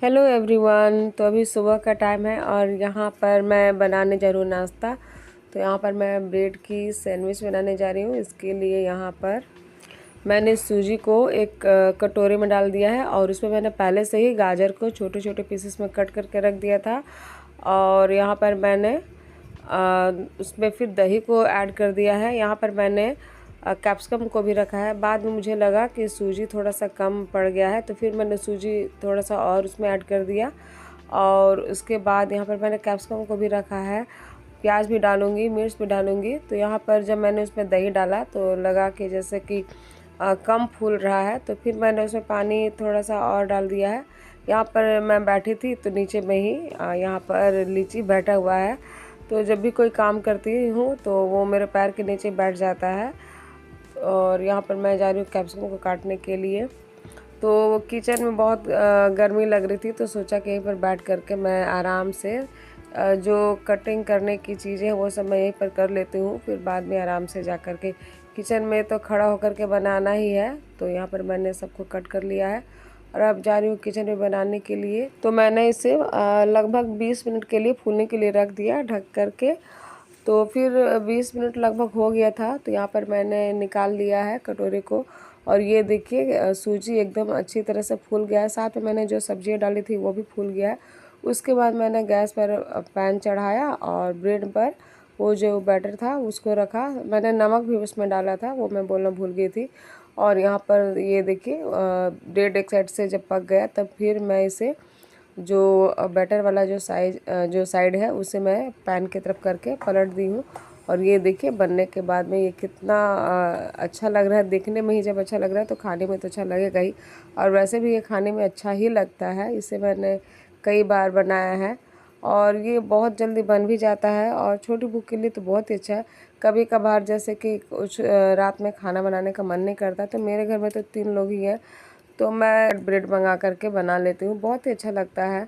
Hello everyone. तो अभी सुबह का टाइम है और यहाँ पर मैं बनाने जा रही हूँ नाश्ता। तो यहाँ पर मैं ब्रेड की सैंडविच बनाने जा रही हूँ। इसके लिए यहाँ पर मैंने सूजी को एक कटोरे में डाल दिया है और उसमें मैंने पहले से ही गाजर को छोटे छोटे पीसेस में कट करके रख दिया था। और यहाँ पर मैंने उसमें फिर दही को ऐड कर दिया है। यहाँ पर मैंने कैप्सिकम को भी रखा है। बाद में मुझे लगा कि सूजी थोड़ा सा कम पड़ गया है तो फिर मैंने सूजी थोड़ा सा और उसमें ऐड कर दिया। और उसके बाद यहाँ पर मैंने कैप्सिकम को भी रखा है। प्याज भी डालूँगी, मिर्च भी डालूँगी। तो यहाँ पर जब मैंने उसमें दही डाला तो लगा कि जैसे कि कम फूल रहा है तो फिर मैंने उसमें पानी थोड़ा सा और डाल दिया है। यहाँ पर मैं बैठी थी तो नीचे में ही यहाँ पर लीची बैठा हुआ है। तो जब भी कोई काम करती हूँ तो वो मेरे पैर के नीचे बैठ जाता है। और यहाँ पर मैं जा रही हूँ कैप्सिकम को काटने के लिए। तो किचन में बहुत गर्मी लग रही थी तो सोचा कि यहीं पर बैठ करके मैं आराम से जो कटिंग करने की चीज़ें वो सब मैं यहीं पर कर लेती हूँ। फिर बाद में आराम से जा कर के किचन में तो खड़ा होकर के बनाना ही है। तो यहाँ पर मैंने सबको कट कर लिया है और अब जा रही हूँ किचन में बनाने के लिए। तो मैंने इसे लगभग 20 मिनट के लिए फूलने के लिए रख दिया ढक करके। तो फिर 20 मिनट लगभग हो गया था तो यहाँ पर मैंने निकाल लिया है कटोरे को। और ये देखिए सूजी एकदम अच्छी तरह से फूल गया है। साथ में मैंने जो सब्जियाँ डाली थी वो भी फूल गया है। उसके बाद मैंने गैस पर पैन चढ़ाया और ब्रेड पर वो जो बैटर था उसको रखा। मैंने नमक भी उसमें डाला था, वो मैं बोलना भूल गई थी। और यहाँ पर ये देखिए ब्रेड एक साइड से जब पक गया तब फिर मैं इसे जो बैटर वाला जो साइड है उसे मैं पैन की तरफ करके पलट दी हूँ। और ये देखिए बनने के बाद में ये कितना अच्छा लग रहा है। देखने में ही जब अच्छा लग रहा है तो खाने में तो अच्छा लगेगा ही। और वैसे भी ये खाने में अच्छा ही लगता है। इसे मैंने कई बार बनाया है और ये बहुत जल्दी बन भी जाता है और छोटी भूख के लिए तो बहुत ही अच्छा है। कभी कभार जैसे कि कुछ रात में खाना बनाने का मन नहीं करता तो मेरे घर में तो 3 लोग ही हैं तो मैं ब्रेड मंगा करके बना लेती हूँ, बहुत ही अच्छा लगता है।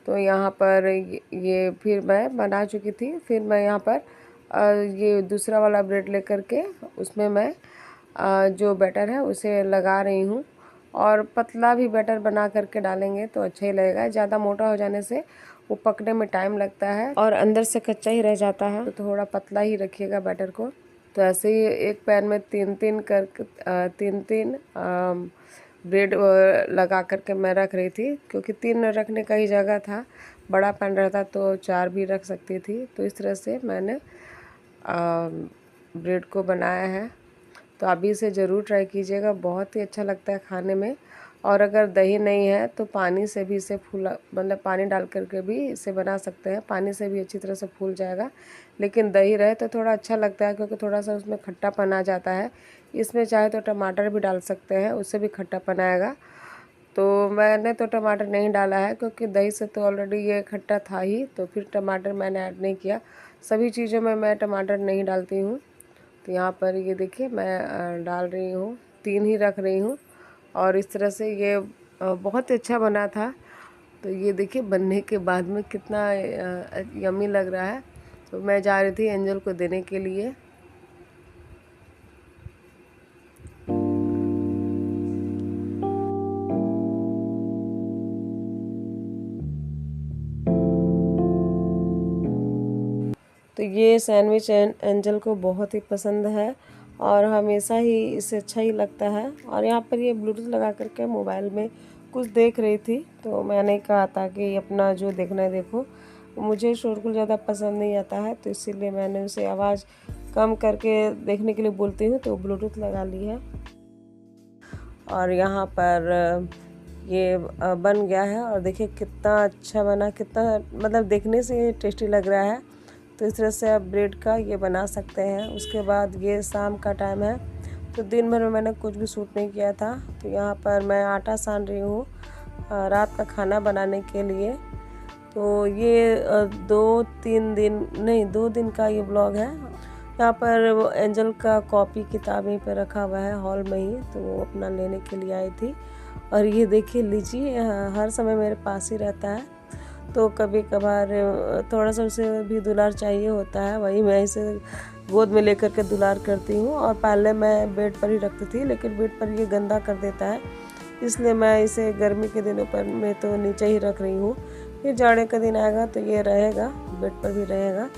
तो यहाँ पर ये फिर मैं बना चुकी थी। फिर मैं यहाँ पर ये दूसरा वाला ब्रेड लेकर के उसमें मैं जो बैटर है उसे लगा रही हूँ। और पतला भी बैटर बना करके डालेंगे तो अच्छा ही लगेगा। ज़्यादा मोटा हो जाने से वो पकने में टाइम लगता है और अंदर से कच्चा ही रह जाता है। तो थोड़ा पतला ही रखिएगा बैटर को। तो ऐसे ही एक पैन में तीन तीन ब्रेड लगा करके मैं रख रही थी क्योंकि 3 रखने का ही जगह था। बड़ा पैन रहता तो 4 भी रख सकती थी। तो इस तरह से मैंने ब्रेड को बनाया है। तो आप भी इसे ज़रूर ट्राई कीजिएगा, बहुत ही अच्छा लगता है खाने में। और अगर दही नहीं है तो पानी से भी इसे मतलब पानी डाल करके भी इसे बना सकते हैं। पानी से भी अच्छी तरह से फूल जाएगा। लेकिन दही रहे तो थोड़ा अच्छा लगता है क्योंकि थोड़ा सा उसमें खट्टापन आ जाता है। इसमें चाहे तो टमाटर भी डाल सकते हैं, उससे भी खट्टापन आएगा। तो मैंने तो टमाटर नहीं डाला है क्योंकि दही से तो ऑलरेडी ये खट्टा था ही। तो फिर टमाटर मैंने ऐड नहीं किया। सभी चीज़ों में मैं टमाटर नहीं डालती हूँ। तो यहाँ पर ये देखिए मैं डाल रही हूँ, 3 ही रख रही हूँ। और इस तरह से ये बहुत अच्छा बना था। तो ये देखिए बनने के बाद में कितना यम्मी लग रहा है। तो मैं जा रही थी एंजल को देने के लिए। तो ये सैंडविच एंजल को बहुत ही पसंद है और हमेशा ही इसे अच्छा ही लगता है। और यहाँ पर ये ब्लूटूथ लगा करके मोबाइल में कुछ देख रही थी तो मैंने कहा था कि अपना जो देखना है देखो। मुझे शोरगुल ज़्यादा पसंद नहीं आता है तो इसीलिए मैंने उसे आवाज़ कम करके देखने के लिए बोलती हूँ तो ब्लूटूथ लगा ली है। और यहाँ पर ये बन गया है और देखिए कितना अच्छा बना, कितना मतलब देखने से टेस्टी लग रहा है। तो इस तरह से आप ब्रेड का ये बना सकते हैं। उसके बाद ये शाम का टाइम है तो दिन भर में मैंने कुछ भी शूट नहीं किया था। तो यहाँ पर मैं आटा सान रही हूँ रात का खाना बनाने के लिए। तो ये 2 दिन का ये ब्लॉग है। यहाँ पर वो एंजल का कॉपी किताब यहीं पर रखा हुआ है हॉल में ही, तो वो अपना लेने के लिए आई थी। और ये देखिए लीची हर समय मेरे पास ही रहता है तो कभी कभार थोड़ा सा उसे भी दुलार चाहिए होता है। वही मैं इसे गोद में लेकर के दुलार करती हूँ। और पहले मैं बेड पर ही रखती थी लेकिन बेड पर ये गंदा कर देता है इसलिए मैं इसे गर्मी के दिनों पर मैं तो नीचे ही रख रही हूँ। फिर जाड़े का दिन आएगा तो ये रहेगा, बेड पर भी रहेगा,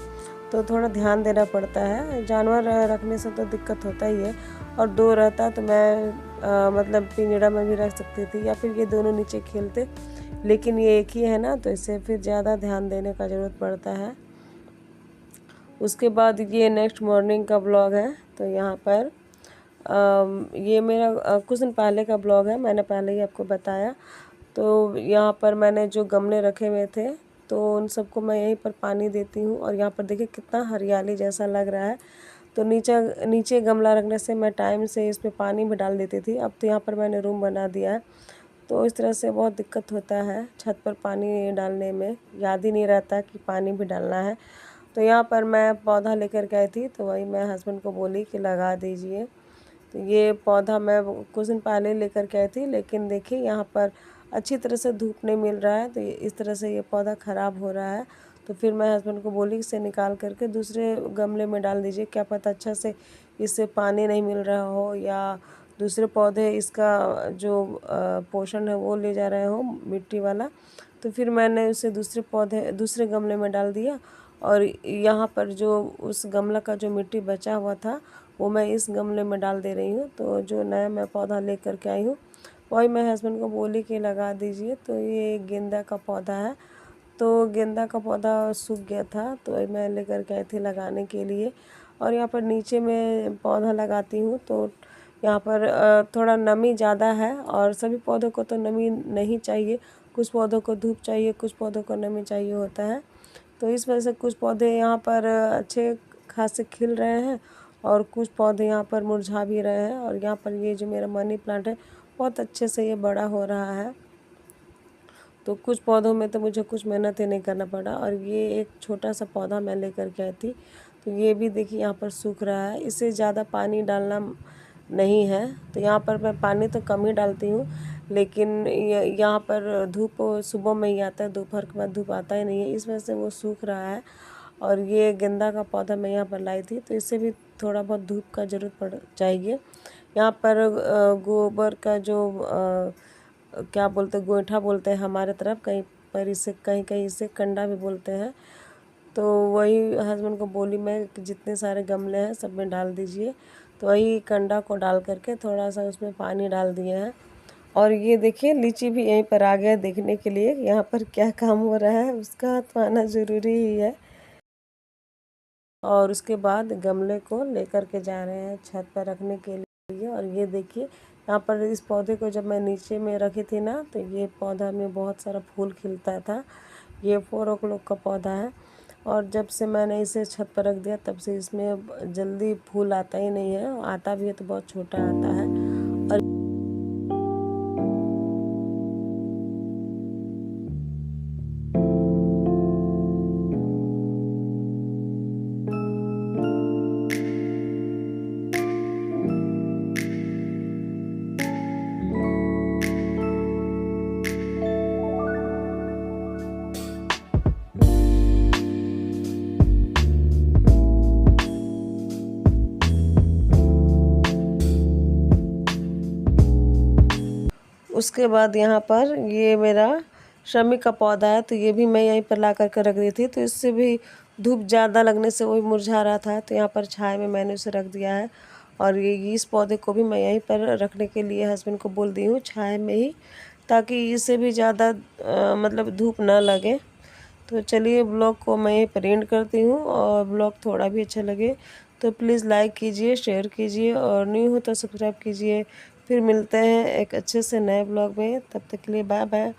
तो थोड़ा ध्यान देना पड़ता है। जानवर रखने से तो दिक्कत होता ही है, और 2 रहता तो मैं मतलब पिंजड़ा में भी रख सकती थी, या फिर ये दोनों नीचे खेलते, लेकिन ये एक ही है ना, तो इसे फिर ज़्यादा ध्यान देने का ज़रूरत पड़ता है। उसके बाद ये नेक्स्ट मॉर्निंग का ब्लॉग है। तो यहाँ पर ये मेरा कुछ दिन पहले का ब्लॉग है, मैंने पहले ही आपको बताया। तो यहाँ पर मैंने जो गमले रखे हुए थे, तो उन सबको मैं यहीं पर पानी देती हूँ। और यहाँ पर देखिए कितना हरियाली जैसा लग रहा है। तो नीचे गमला रखने से मैं टाइम से इसमें पानी भी डाल देती थी। अब तो यहाँ पर मैंने रूम बना दिया है, तो इस तरह से बहुत दिक्कत होता है छत पर पानी डालने में, याद ही नहीं रहता कि पानी भी डालना है। तो यहाँ पर मैं पौधा लेकर गई थी, तो वही मैं हस्बैंड को बोली कि लगा दीजिए। तो ये पौधा मैं कुछ दिन पहले लेकर के आई थी, लेकिन देखिए यहाँ पर अच्छी तरह से धूप नहीं मिल रहा है, तो इस तरह से ये पौधा ख़राब हो रहा है। तो फिर मैं हस्बैंड को बोली इसे निकाल करके दूसरे गमले में डाल दीजिए, क्या पता अच्छा से इससे पानी नहीं मिल रहा हो, या दूसरे पौधे इसका जो पोषण है वो ले जा रहे हो मिट्टी वाला। तो फिर मैंने उसे दूसरे गमले में डाल दिया, और यहाँ पर जो उस गमला का जो मिट्टी बचा हुआ था वो मैं इस गमले में डाल दे रही हूँ। तो जो नया मैं पौधा ले कर के आई हूँ वही मैं हस्बैंड को बोली कि लगा दीजिए। तो ये गेंदा का पौधा है, तो गेंदा का पौधा सूख गया था, तो वही मैं लेकर के आई थी लगाने के लिए। और यहाँ पर नीचे में पौधा लगाती हूँ, तो यहाँ पर थोड़ा नमी ज़्यादा है, और सभी पौधों को तो नमी नहीं चाहिए, कुछ पौधों को धूप चाहिए, कुछ पौधों को नमी चाहिए होता है। तो इस वजह से कुछ पौधे यहाँ पर अच्छे खासे खिल रहे हैं, और कुछ पौधे यहाँ पर मुरझा भी रहे हैं। और यहाँ पर ये जो मेरा मनी प्लांट है बहुत अच्छे से ये बड़ा हो रहा है। तो कुछ पौधों में तो मुझे कुछ मेहनत ही नहीं करना पड़ा। और ये एक छोटा सा पौधा मैं लेकर के आई थी, तो ये भी देखिए यहाँ पर सूख रहा है, इसे ज़्यादा पानी डालना नहीं है। तो यहाँ पर मैं पानी तो कम ही डालती हूँ, लेकिन यहाँ पर धूप सुबह में ही आता है, दोपहर के बाद धूप आता ही नहीं है, इस वजह से वो सूख रहा है। और ये गेंदा का पौधा मैं यहाँ पर लाई थी, तो इससे भी थोड़ा बहुत धूप का ज़रूरत पड़ चाहिए। यहाँ पर गोबर का जो क्या बोलते हैं, गोईठा बोलते हैं हमारे तरफ, कहीं पर इसे कहीं कहीं इसे कंडा भी बोलते हैं। तो वही हस्बैंड को बोली मैं कि जितने सारे गमले हैं सब में डाल दीजिए। तो वही कंडा को डाल करके थोड़ा सा उसमें पानी डाल दिए हैं। और ये देखिए लीची भी यहीं पर आ गया देखने के लिए यहाँ पर क्या काम हो रहा है, उसका हाथ में आना ज़रूरी ही है। और उसके बाद गमले को लेकर के जा रहे हैं छत पर रखने के लिए। और ये देखिए यहाँ पर इस पौधे को जब मैं नीचे में रखी थी ना, तो ये पौधा में बहुत सारा फूल खिलता था। ये 4 o'clock का पौधा है, और जब से मैंने इसे छत पर रख दिया तब से इसमें जल्दी फूल आता ही नहीं है, आता भी है तो बहुत छोटा आता है। और उसके बाद यहाँ पर ये मेरा शमी का पौधा है, तो ये भी मैं यहीं पर ला कर के रख दी थी। तो इससे भी धूप ज़्यादा लगने से वही मुरझा रहा था, तो यहाँ पर छाया में मैंने उसे रख दिया है। और ये इस पौधे को भी मैं यहीं पर रखने के लिए हस्बैंड को बोल दी हूँ छाया में ही, ताकि इसे भी ज़्यादा मतलब धूप ना लगे। तो चलिए ब्लॉग को मैं यहीं पर एंड करती हूँ, और ब्लॉग थोड़ा भी अच्छा लगे तो प्लीज़ लाइक कीजिए, शेयर कीजिए, और न्यू हो तो सब्सक्राइब कीजिए। फिर मिलते हैं एक अच्छे से नए ब्लॉग में, तब तक के लिए बाय बाय।